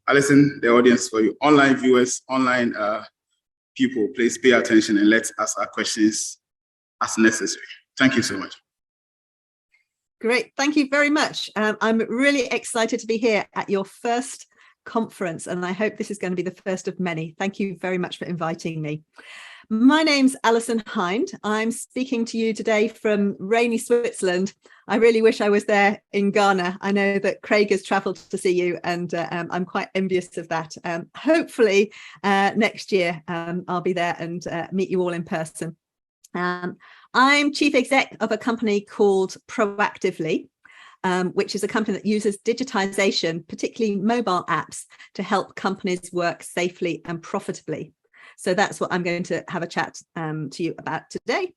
Alison, the audience for you, online viewers, online people, please pay attention and let's ask our questions as necessary. Thank you so much. Great, thank you very much. I'm really excited to be here at your first conference, and I hope this is going to be the first of many. Thank you very much for inviting me. My name's Alison Hinde. I'm speaking to you today from rainy Switzerland. I really wish I was there in Ghana. I know that Craig has travelled to see you, and I'm quite envious of that. Hopefully next year I'll be there and meet you all in person. I'm chief exec of a company called Proactively, which is a company that uses digitization, particularly mobile apps, to help companies work safely and profitably. So that's what I'm going to have a chat to you about today.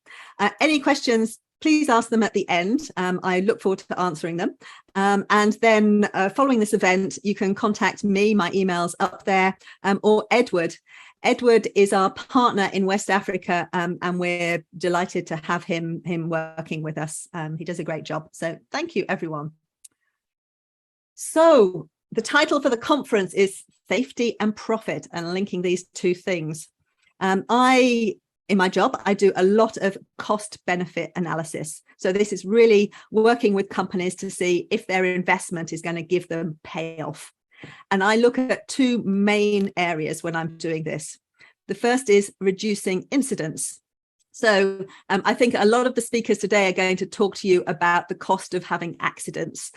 Any questions, please ask them at the end. I look forward to answering them. And then following this event, you can contact me, my email's up there, or Edward. Edward is our partner in West Africa, and we're delighted to have him working with us. He does a great job. So thank you, everyone. So the title for the conference is Safety and Profit, and linking these two things. In my job, I do a lot of cost benefit analysis. So this is really working with companies to see if their investment is going to give them payoff. And I look at two main areas when I'm doing this. The first is reducing incidents. So I think a lot of the speakers today are going to talk to you about the cost of having accidents,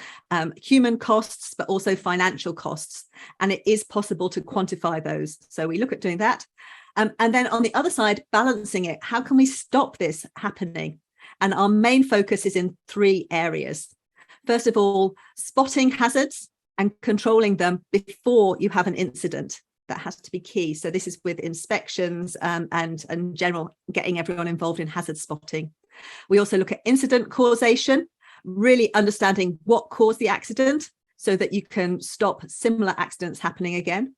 human costs, but also financial costs. And it is possible to quantify those. So we look at doing that. And then on the other side, balancing it. How can we stop this happening? And our main focus is in three areas. First of all, spotting hazards and controlling them before you have an incident. That has to be key. So this is with inspections and general getting everyone involved in hazard spotting. We also look at incident causation, really understanding what caused the accident so that you can stop similar accidents happening again.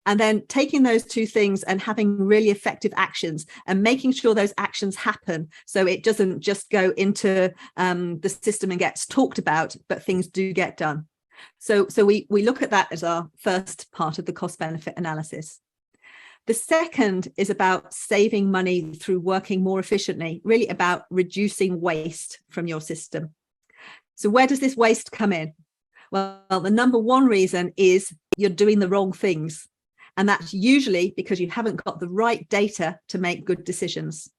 And then taking those two things and having really effective actions and making sure those actions happen. So it doesn't just go into the system and gets talked about, but things do get done. So we look at that as our first part of the cost benefit analysis. The second is about saving money through working more efficiently, really about reducing waste from your system. So where does this waste come in? Well, the number one reason is you're doing the wrong things. And that's usually because you haven't got the right data to make good decisions.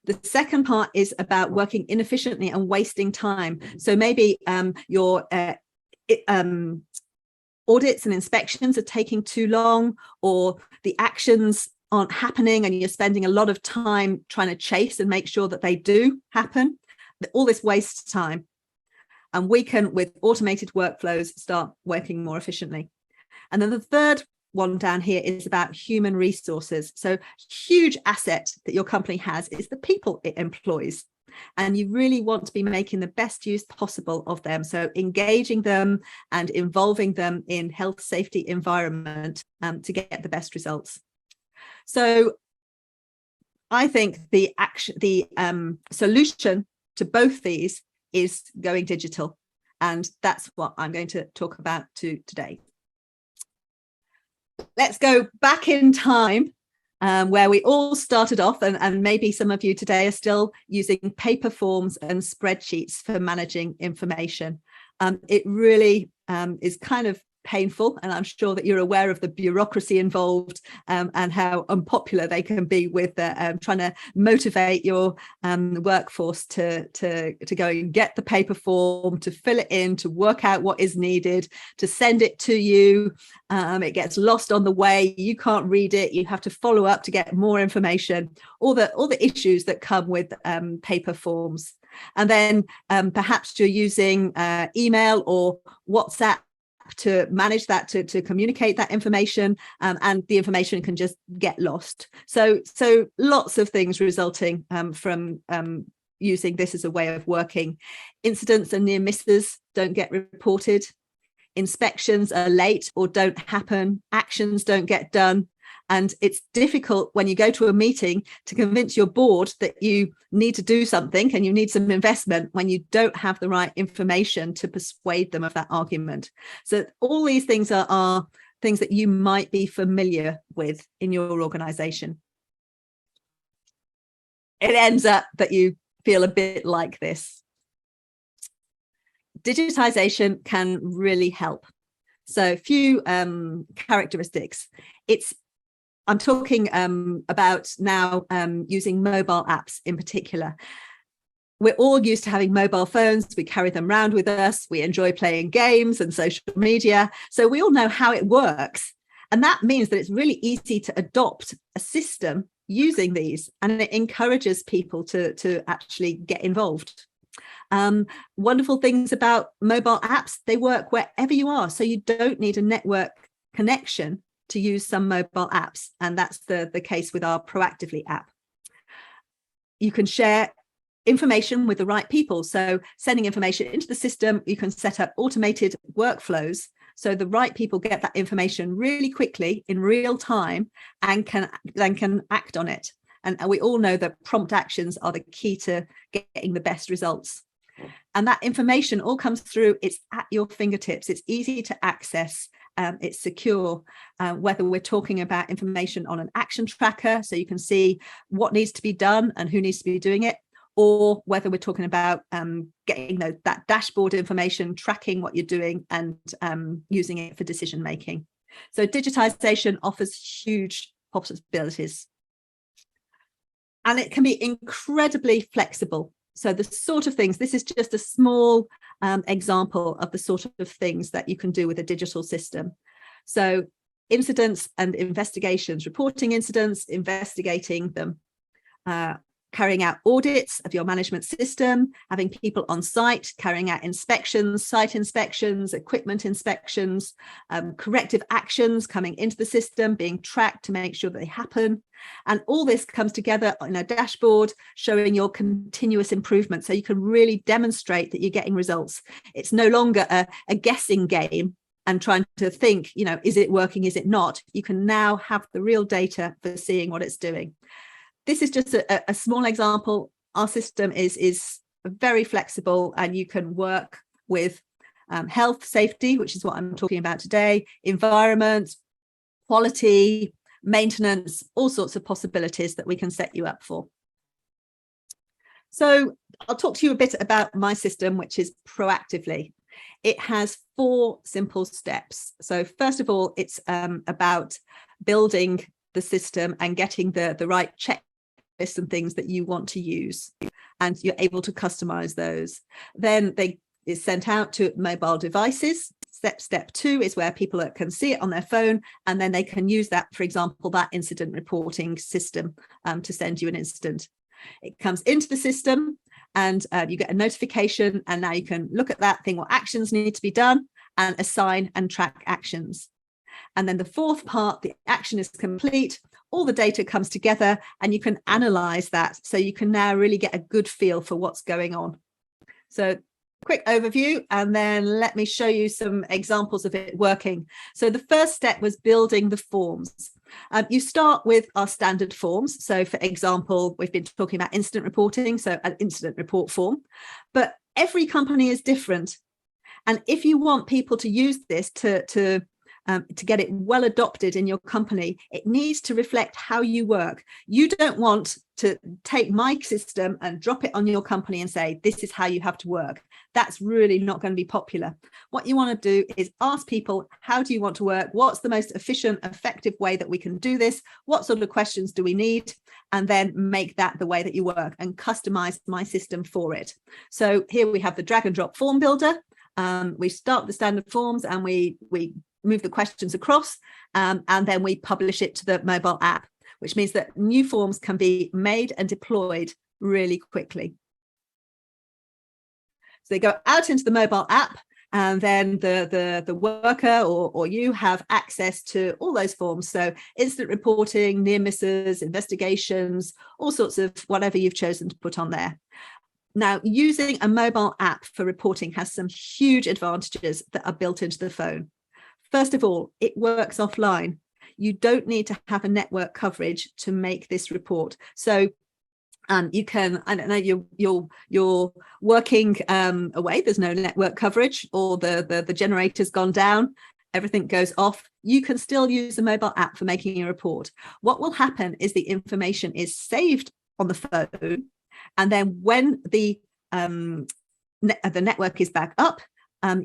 The second part is about working inefficiently and wasting time. So maybe your audits and inspections are taking too long, or the actions aren't happening and you're spending a lot of time trying to chase and make sure that they do happen. All this wastes time. And we can, with automated workflows, start working more efficiently. And then the third one down here is about human resources. So huge asset that your company has is the people it employs. And you really want to be making the best use possible of them. So engaging them and involving them in health, safety, environment to get the best results. So I think the solution to both these is going digital. And that's what I'm going to talk about today. Let's go back in time. Where we all started off, and maybe some of you today are still using paper forms and spreadsheets for managing information. It really is kind of painful, and I'm sure that you're aware of the bureaucracy involved and how unpopular they can be with trying to motivate your workforce to go and get the paper form, to fill it in, to work out what is needed, to send it to you. It gets lost on the way. You can't read it. You have to follow up to get more information. All the issues that come with paper forms. And then perhaps you're using email or WhatsApp to manage that, to communicate that information, and the information can just get lost. So lots of things resulting from using this as a way of working. Incidents and near misses don't get reported. Inspections are late or don't happen. Actions don't get done. And it's difficult when you go to a meeting to convince your board that you need to do something and you need some investment when you don't have the right information to persuade them of that argument. So all these things are things that you might be familiar with in your organization. It ends up that you feel a bit like this. Digitization can really help. So a few characteristics. I'm talking about now using mobile apps in particular. We're all used to having mobile phones. We carry them around with us. We enjoy playing games and social media. So we all know how it works. And that means that it's really easy to adopt a system using these, and it encourages people to actually get involved. Wonderful things about mobile apps, they work wherever you are. So you don't need a network connection to use some mobile apps. And that's the case with our Proactively app. You can share information with the right people. So sending information into the system, you can set up automated workflows so the right people get that information really quickly in real time and can act on it. And we all know that prompt actions are the key to getting the best results. And that information all comes through, it's at your fingertips, it's easy to access, it's secure, whether we're talking about information on an action tracker, so you can see what needs to be done and who needs to be doing it, or whether we're talking about getting that dashboard information, tracking what you're doing and using it for decision making. So digitization offers huge possibilities. And it can be incredibly flexible. So the sort of things, this is just a small example of the sort of things that you can do with a digital system. So incidents and investigations, reporting incidents, investigating them, carrying out audits of your management system, having people on site, carrying out inspections, site inspections, equipment inspections, corrective actions coming into the system, being tracked to make sure that they happen. And all this comes together in a dashboard showing your continuous improvement. So you can really demonstrate that you're getting results. It's no longer a guessing game and trying to think, is it working, is it not? You can now have the real data for seeing what it's doing. This is just a small example. Our system is very flexible and you can work with health, safety, which is what I'm talking about today, environment, quality, maintenance, all sorts of possibilities that we can set you up for. So I'll talk to you a bit about my system, which is Proactively. It has 4 simple steps. So first of all, it's about building the system and getting the right checklists and things that you want to use, and you're able to customize those. Then it's sent out to mobile devices. Step 2 is where people can see it on their phone, and then they can use that, for example, that incident reporting system to send you an incident. It comes into the system and you get a notification, and now you can look at that thing, what actions need to be done, and assign and track actions. And then the 4th part, the action is complete, all the data comes together and you can analyze that. So you can now really get a good feel for what's going on. So quick overview, and then let me show you some examples of it working. So the first step was building the forms. You start with our standard forms. So for example, we've been talking about incident reporting, so an incident report form, but every company is different. And if you want people to use this to get it well adopted in your company, it needs to reflect how you work. You don't want to take my system and drop it on your company and say, this is how you have to work. That's really not going to be popular. What you want to do is ask people, how do you want to work? What's the most efficient, effective way that we can do this? What sort of questions do we need? And then make that the way that you work and customize my system for it. So here we have the drag and drop form builder. We start the standard forms and we move the questions across, and then we publish it to the mobile app, which means that new forms can be made and deployed really quickly. So they go out into the mobile app, and then the worker or you have access to all those forms. So incident reporting, near misses, investigations, all sorts of whatever you've chosen to put on there. Now, using a mobile app for reporting has some huge advantages that are built into the phone. First of all, it works offline. You don't need to have a network coverage to make this report. So you can, I don't know, you're working away, there's no network coverage, or the generator's gone down, everything goes off. You can still use the mobile app for making a report. What will happen is the information is saved on the phone, and then when the network is back up,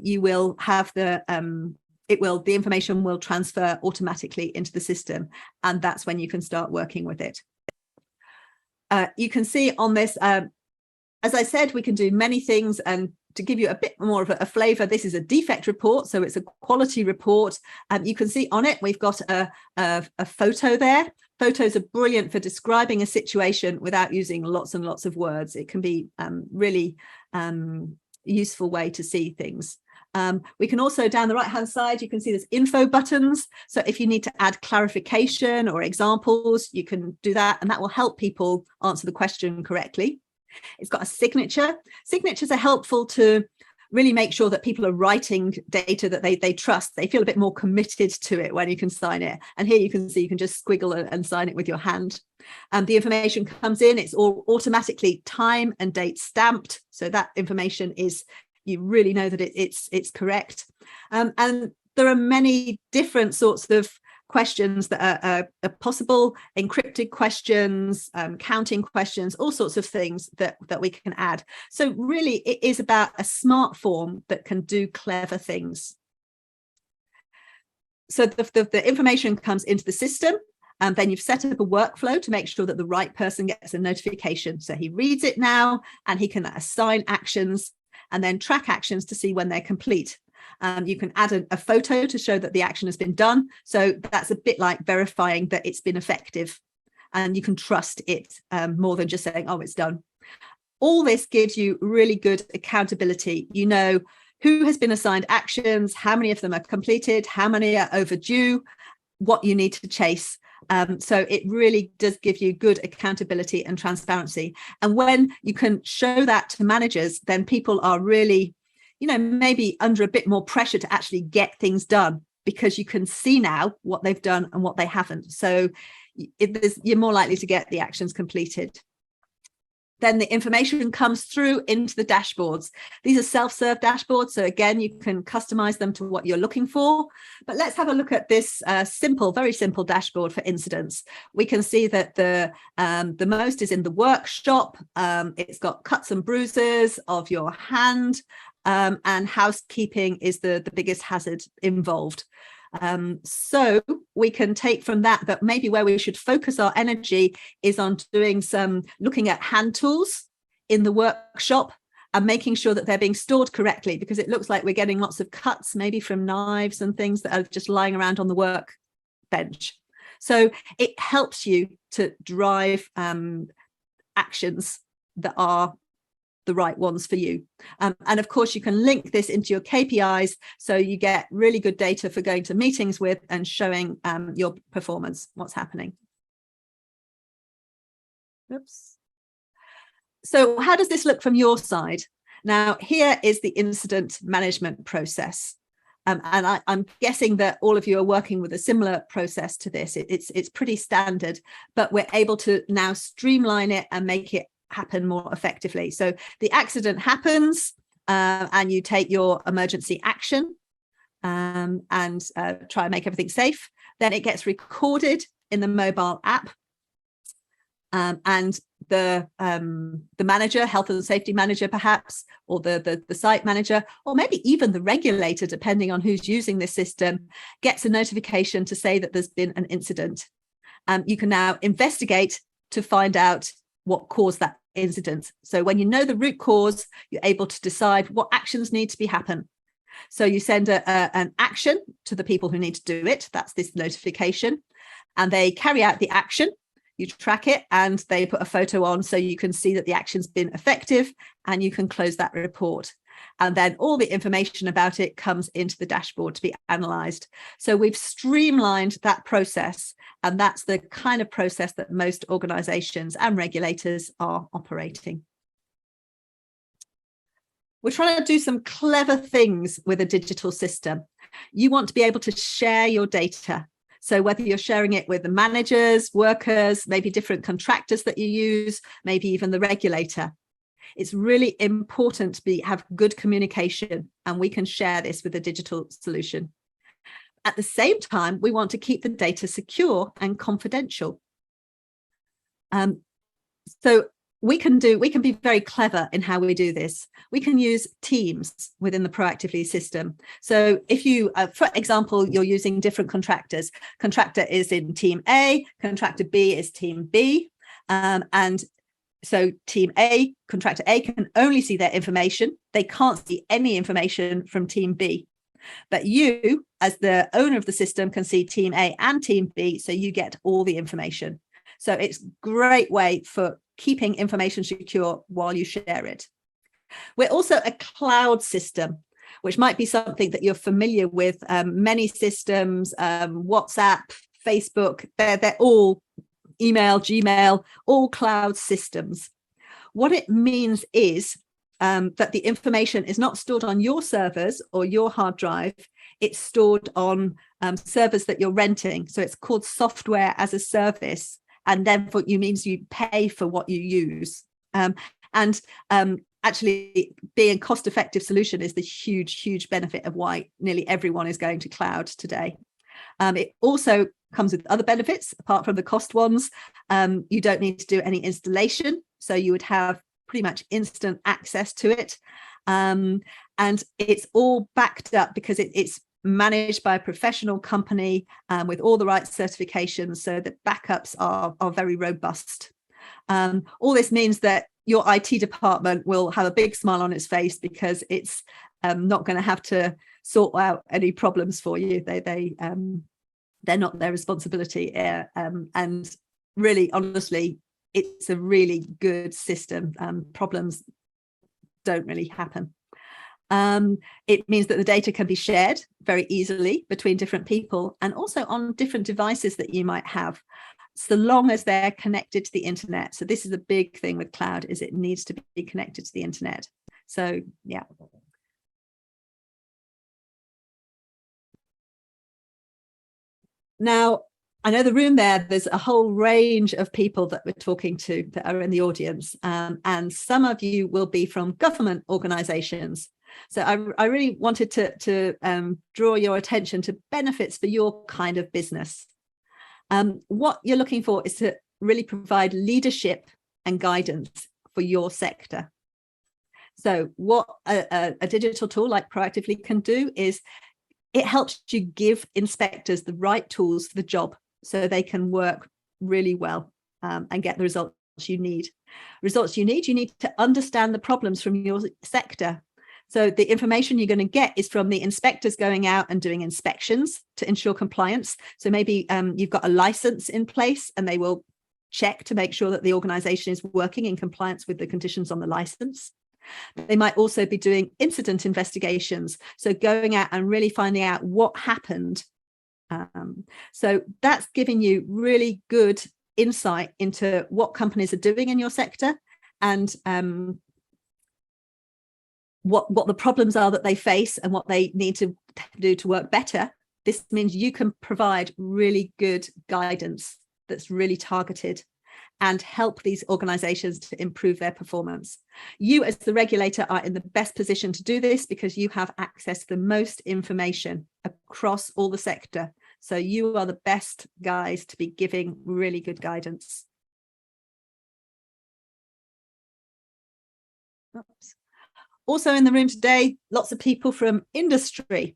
you will have the information will transfer automatically into the system, and that's when you can start working with it. You can see on this, as I said, we can do many things, and to give you a bit more of a flavour, this is a defect report, so it's a quality report. You can see on it we've got a photo there. Photos are brilliant for describing a situation without using lots and lots of words. It can be really useful way to see things. We can also, down the right hand side, you can see there's info buttons. So if you need to add clarification or examples, you can do that, and that will help people answer the question correctly. It's got a signature. Signatures are helpful to really make sure that people are writing data that they trust. They feel a bit more committed to it when you can sign it. And here you can see you can just squiggle and sign it with your hand. The information comes in, it's all automatically time and date stamped. So that information is, you really know that it's correct. And there are many different sorts of questions that are possible, encrypted questions, counting questions, all sorts of things that we can add. So really it is about a smart form that can do clever things. So the information comes into the system, and then you've set up a workflow to make sure that the right person gets a notification. So he reads it now, and he can assign actions and then track actions to see when they're complete. You can add a photo to show that the action has been done. So that's a bit like verifying that it's been effective, and you can trust it more than just saying, oh, it's done. All this gives you really good accountability. You know who has been assigned actions, how many of them are completed, how many are overdue, what you need to chase. So it really does give you good accountability and transparency. And when you can show that to managers, then people are really, maybe under a bit more pressure to actually get things done, because you can see now what they've done and what they haven't. So you're more likely to get the actions completed. Then the information comes through into the dashboards. These are self-serve dashboards. So again, you can customize them to what you're looking for. But let's have a look at this very simple dashboard for incidents. We can see that the most is in the workshop. It's got cuts and bruises of your hand, and housekeeping is the biggest hazard involved. So we can take from that maybe where we should focus our energy is on looking at hand tools in the workshop and making sure that they're being stored correctly, because it looks like we're getting lots of cuts, maybe from knives and things that are just lying around on the work bench. So it helps you to drive actions that are the right ones for you. And of course, you can link this into your KPIs, so you get really good data for going to meetings with and showing your performance, what's happening. Oops. So how does this look from your side? Now, here is the incident management process. And I'm guessing that all of you are working with a similar process to this. It's pretty standard, but we're able to now streamline it and make it happen more effectively. So the accident happens, and you take your emergency action and try and make everything safe. Then it gets recorded in the mobile app, and the manager, health and safety manager perhaps, or the site manager, or maybe even the regulator, depending on who's using this system, gets a notification to say that there's been an incident. You can now investigate to find out what caused that incident. So when you know the root cause, you're able to decide what actions need to happen. So you send an action to the people who need to do it. That's this notification, and they carry out the action. You track it, and they put a photo on so you can see that the action's been effective, and you can close that report. And then all the information about it comes into the dashboard to be analysed. So we've streamlined that process, and that's the kind of process that most organisations and regulators are operating. We're trying to do some clever things with a digital system. You want to be able to share your data. So whether you're sharing it with the managers, workers, maybe different contractors that you use, maybe even the regulator, it's really important to have good communication, and we can share this with a digital solution. At the same time, we want to keep the data secure and confidential. So we can be very clever in how we do this. We can use teams within the Proactively system. So if you, for example, you're using different contractors, contractor is in team A, contractor B is team B, and so team A, contractor A can only see their information. They can't see any information from team B. But you, as the owner of the system, can see team A and team B, so you get all the information. So it's a great way for keeping information secure while you share it. We're also a cloud system, which might be something that you're familiar with. Many systems, WhatsApp, Facebook, they're all email, Gmail, all cloud systems. What it means is that the information is not stored on your servers or your hard drive. It's stored on servers that you're renting. So it's called software as a service. And then it means you pay for what you use. Actually, being a cost-effective solution is the huge benefit of why nearly everyone is going to cloud today. It also comes with other benefits apart from the cost ones. You don't need to do any installation, so you would have pretty much instant access to it. And it's all backed up because it's managed by a professional company with all the right certifications, so the backups are very robust. All this means that your IT department will have a big smile on its face because it's not going to have to sort out any problems for you. They're not their responsibility. And really, honestly, it's a really good system. Problems don't really happen. It means that the data can be shared very easily between different people and also on different devices that you might have, so long as they're connected to the internet. So this is a big thing with cloud, is it needs to be connected to the internet. So yeah. Now, I know the room there's a whole range of people that we're talking to that are in the audience, and some of you will be from government organisations. So I really wanted to draw your attention to benefits for your kind of business. What you're looking for is to really provide leadership and guidance for your sector. So what a digital tool like Proactively can do is it helps you give inspectors the right tools for the job so they can work really well and get the results you need. You need to understand the problems from your sector. So the information you're going to get is from the inspectors going out and doing inspections to ensure compliance. So maybe you've got a license in place and they will check to make sure that the organisation is working in compliance with the conditions on the license. They might also be doing incident investigations, so going out and really finding out what happened. So that's giving you really good insight into what companies are doing in your sector and what the problems are that they face and what they need to do to work better. This means you can provide really good guidance that's really targeted and help these organizations to improve their performance. You as the regulator are in the best position to do this because you have access to the most information across all the sector. So you are the best guys to be giving really good guidance. Oops. Also in the room today, lots of people from industry.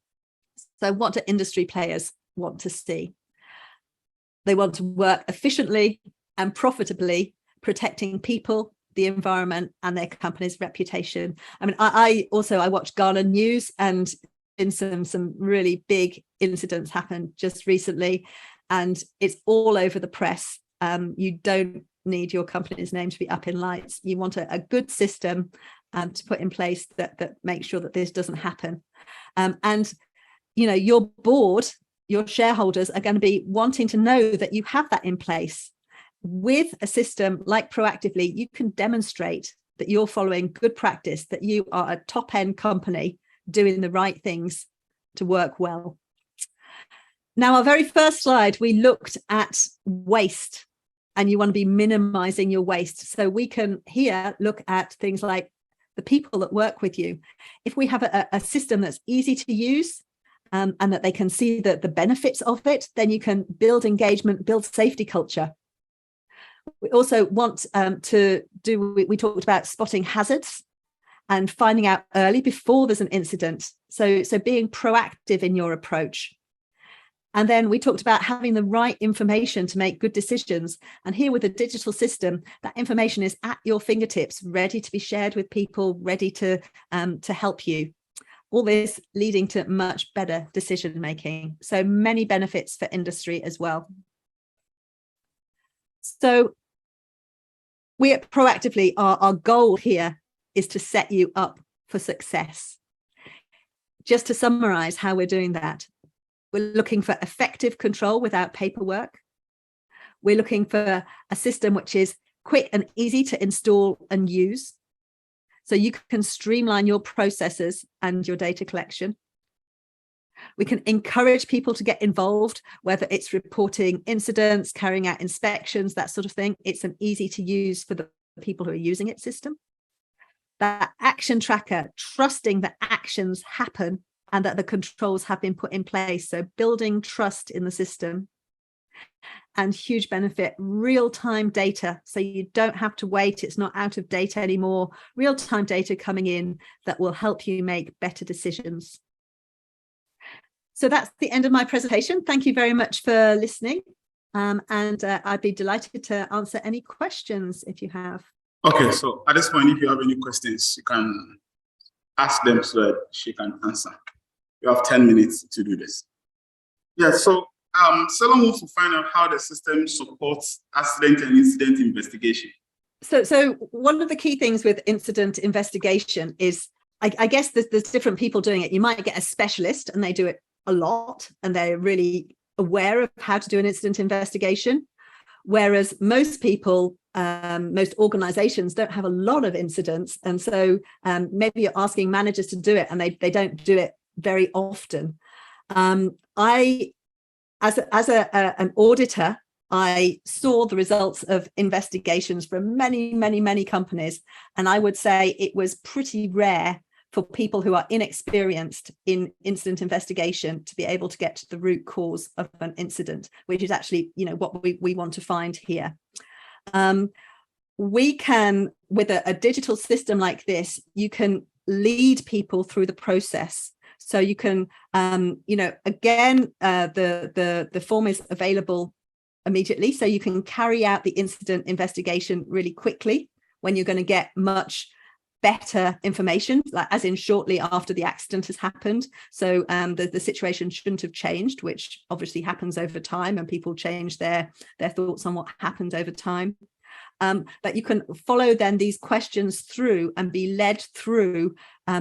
So what do industry players want to see? They want to work efficiently and profitably, protecting people, the environment, and their company's reputation. I mean, I watch Ghana News, and been some really big incidents happened just recently, and it's all over the press. You don't need your company's name to be up in lights. You want a good system to put in place that makes sure that this doesn't happen. And you know, your board, your shareholders are going to be wanting to know that you have that in place. With a system like Proactively, you can demonstrate that you're following good practice, that you are a top-end company doing the right things to work well. Now, our very first slide, we looked at waste, and you want to be minimizing your waste. So we can here look at things like the people that work with you. If we have a system that's easy to use and that they can see the benefits of it, then you can build engagement, build safety culture. We also want we talked about spotting hazards and finding out early before there's an incident. So being proactive in your approach. And then we talked about having the right information to make good decisions. And here with a digital system, that information is at your fingertips, ready to be shared with people, ready to help you. All this leading to much better decision making. So many benefits for industry as well. So we at Proactively, our goal here is to set you up for success. Just to summarize how we're doing that. We're looking for effective control without paperwork. We're looking for a system which is quick and easy to install and use, so you can streamline your processes and your data collection. We can encourage people to get involved, whether it's reporting incidents, carrying out inspections, that sort of thing. It's an easy to use for the people who are using it system. That action tracker, trusting that actions happen and that the controls have been put in place. So building trust in the system. And huge benefit, real-time data. So you don't have to wait. It's not out of date anymore. Real-time data coming in that will help you make better decisions. So that's the end of my presentation. Thank you very much for listening. And I'd be delighted to answer any questions if you have. Okay, so at this point, if you have any questions, you can ask them so that she can answer. You have 10 minutes to do this. Yeah, so Selon wants to find out how the system supports accident and incident investigation. So one of the key things with incident investigation is, I guess there's different people doing it. You might get a specialist and they do it a lot and they're really aware of how to do an incident investigation. Whereas most people, most organizations don't have a lot of incidents. And so maybe you're asking managers to do it and they don't do it very often. As an auditor, I saw the results of investigations from many companies. And I would say it was pretty rare for people who are inexperienced in incident investigation to be able to get to the root cause of an incident, which is actually, what we want to find here. We can, with a digital system like this, you lead people through the process. So you can, again, the form is available immediately. So you can carry out the incident investigation really quickly when you're going to get much better information, like as in shortly after the accident has happened. So the situation shouldn't have changed, which obviously happens over time, and people change their thoughts on what happened over time. But you can follow then these questions through and be led through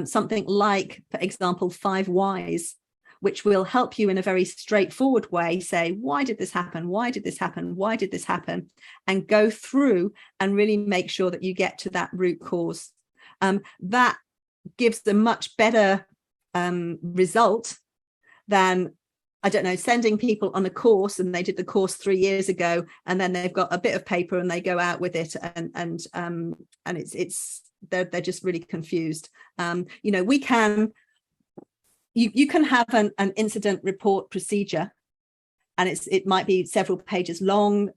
something like, for example, 5 whys, which will help you in a very straightforward way say, why did this happen? Why did this happen? Why did this happen? And go through and really make sure that you get to that root cause. That gives a much better result than, I don't know, sending people on a course and they did the course 3 years ago and then they've got a bit of paper and they go out with it and they're just really confused. You can have an incident report procedure and it might be several pages long,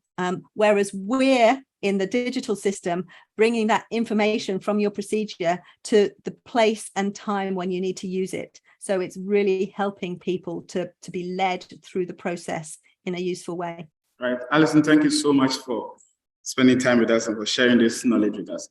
whereas we're in the digital system bringing that information from your procedure to the place and time when you need to use it. So it's really helping people to be led through the process in a useful way. Right. Alison, thank you so much for spending time with us and for sharing this knowledge with us.